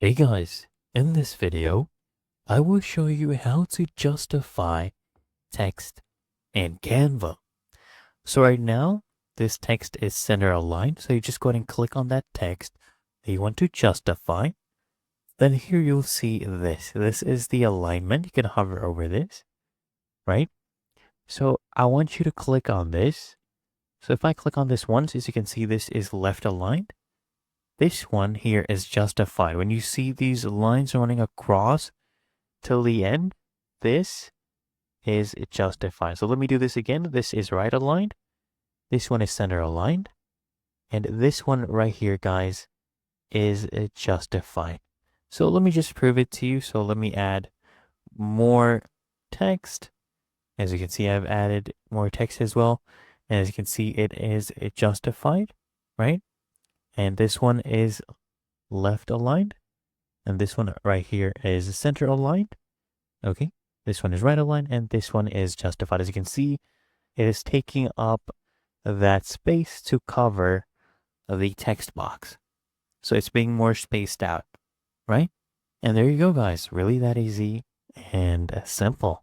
Hey guys, in this video, I will show you how to justify text in Canva. So right now, this text is center aligned, so you just go ahead and click on that text that you want to justify. Then here you'll see this. This is the alignment. You can hover over this, right? So I want you to click on this. So if I click on this once, as you can see, this is left aligned. This one here is justified. When you see these lines running across till the end, this is justified. So let me do this again. This is right aligned. This one is center aligned. And this one right here, guys, is justified. So let me just prove it to you. So let me add more text. As you can see, I've added more text as well. And as you can see, it is justified, right? And this one is left aligned. And this one right here is center aligned. Okay. This one is right aligned and this one is justified. As you can see, it is taking up that space to cover the text box. So it's being more spaced out, right? And there you go, guys. Really that easy and simple.